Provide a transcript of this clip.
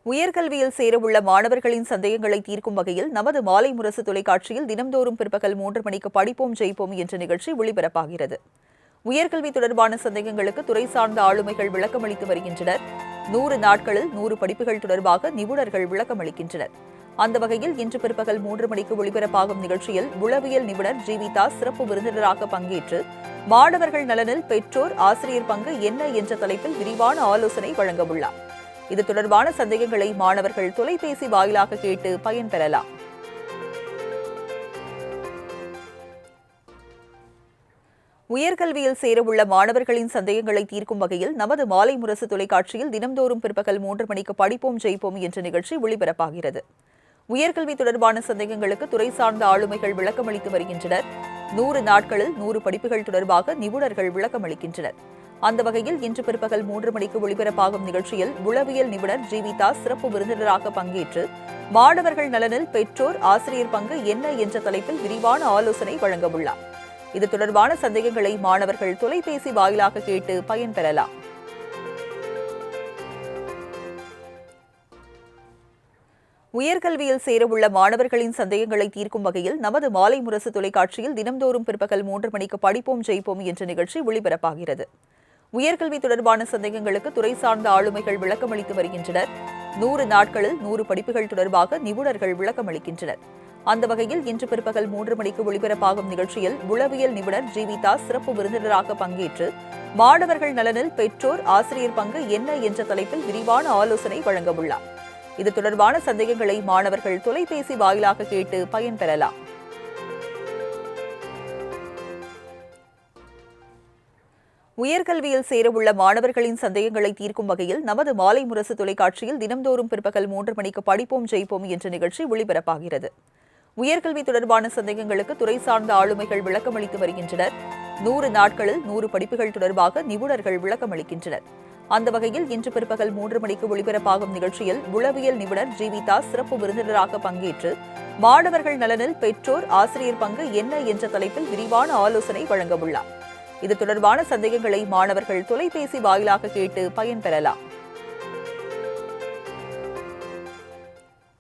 உயர்கல்வியில் சேரவுள்ள மாணவர்களின் சந்தேகங்களை தீர்க்கும் வகையில் நமது மாலை முரசு தொலைக்காட்சியில் தினம்தோறும் பிற்பகல் 3 மணிக்கு படிப்போம் ஜெயிப்போம் என்ற நிகழ்ச்சி ஒளிபரப்பாகிறது. உயர்கல்வி தொடர்பான சந்தேகங்களுக்கு துறை சார்ந்த ஆளுமைகள் விளக்கமளித்து வருகின்றனர். 100 நாட்களில் 100 படிப்புகள் தொடர்பாக நிபுணர்கள் விளக்கமளிக்கின்றனர். அந்த வகையில் இன்று பிற்பகல் 3 மணிக்கு ஒளிபரப்பாகும் நிகழ்ச்சியில் உளவியல் நிபுணர் ஜீவிதா சிறப்பு விருந்தினராக பங்கேற்று மாணவர்கள் நலனில் பெற்றோர் ஆசிரியர் பங்கு என்ன என்ற தலைப்பில் விரிவான ஆலோசனை வழங்கவுள்ளார். இது தொடர்பான சந்தேகங்களை மாணவர்கள் தொலைபேசி வாயிலாக கேட்டு பயன்பெறலாம். உயர்கல்வியில் சேரவுள்ள மாணவர்களின் சந்தேகங்களை தீர்க்கும் வகையில் நமது மாலை முரசு தொலைக்காட்சியில் தினம்தோறும் பிற்பகல் 3 மணிக்கு படிப்போம் ஜெயிப்போம் என்ற நிகழ்ச்சி ஒளிபரப்பாகிறது. உயர்கல்வி தொடர்பான சந்தேகங்களுக்கு துறை சார்ந்த ஆளுமைகள் விளக்கமளித்து வருகின்றனர். 100 நாட்களில் 100 படிப்புகள் தொடர்பாக நிபுணர்கள் விளக்கமளிக்கின்றனர். அந்த வகையில் இன்று பிற்பகல் 3 மணிக்கு ஒளிபரப்பாகும் நிகழ்ச்சியில் உளவியல் நிபுணர் ஜீவிதா சிறப்பு விருந்தினராக பங்கேற்று மாணவர்கள் நலனில் பெற்றோர் ஆசிரியர் பங்கு என்ன என்ற தலைப்பில் விரிவான ஆலோசனை வழங்கவுள்ளார். இது தொடர்பான சந்தேகங்களை மாணவர்கள் தொலைபேசி வாயிலாக கேட்டு பயன்பெறலாம். உயர்கல்வியில் சேரவுள்ள மாணவர்களின் சந்தேகங்களை தீர்க்கும் வகையில் நமது மாலை முரசு தொலைக்காட்சியில் தினம்தோறும் பிற்பகல் 3 மணிக்கு படிப்போம் ஜெயிப்போம் என்ற நிகழ்ச்சி ஒளிபரப்பாகிறது. உயர்கல்வி தொடர்பான சந்தேகங்களுக்கு துறை சார்ந்த ஆளுமைகள் விளக்கமளித்து வருகின்றனர். 100 நாட்களில் 100 படிப்புகள் தொடர்பாக நிபுணர்கள் விளக்கமளிக்கின்றனர். அந்த வகையில் இன்று பிற்பகல் 3 மணிக்கு ஒளிபரப்பாகும் நிகழ்ச்சியில் உளவியல் நிபுணர் ஜீவிதா சிறப்பு விருந்தினராக பங்கேற்று மாணவர்கள் நலனில் பெற்றோர் ஆசிரியர் பங்கு என்ன என்ற தலைப்பில் விரிவான ஆலோசனை வழங்கவுள்ளார். இது தொடர்பான சந்தேகங்களை மாணவர்கள் தொலைபேசி வாயிலாக கேட்டு பயன்பெறலாம். உயர்கல்வியில் சேரவுள்ள மாணவர்களின் சந்தேகங்களை தீர்க்கும் வகையில் நமது மாலை முரசு தொலைக்காட்சியில் தினம்தோறும் பிற்பகல் 3 மணிக்கு படிப்போம் ஜெயிப்போம் என்ற நிகழ்ச்சி ஒளிபரப்பாகிறது. உயர்கல்வி தொடர்பான சந்தேகங்களுக்கு துறை சார்ந்த ஆளுமைகள் விளக்கமளித்து வருகின்றனர். 100 நாட்களில் 100 படிப்புகள் தொடர்பாக நிபுணர்கள் விளக்கமளிக்கின்றனர். அந்த வகையில் இன்று பிற்பகல் 3 மணிக்கு ஒளிபரப்பாகும் நிகழ்ச்சியில் உளவியல் நிபுணர் ஜீவிதா சிறப்பு விருந்தினராக பங்கேற்று மாணவர்கள் நலனில் பெற்றோர் ஆசிரியர் பங்கு என்ன என்ற தலைப்பில் விரிவான ஆலோசனை வழங்கவுள்ளார். இது தொடர்பான சந்தேகங்களை மாணவர்கள் தொலைபேசி வாயிலாக கேட்டு பயன்பெறலாம்.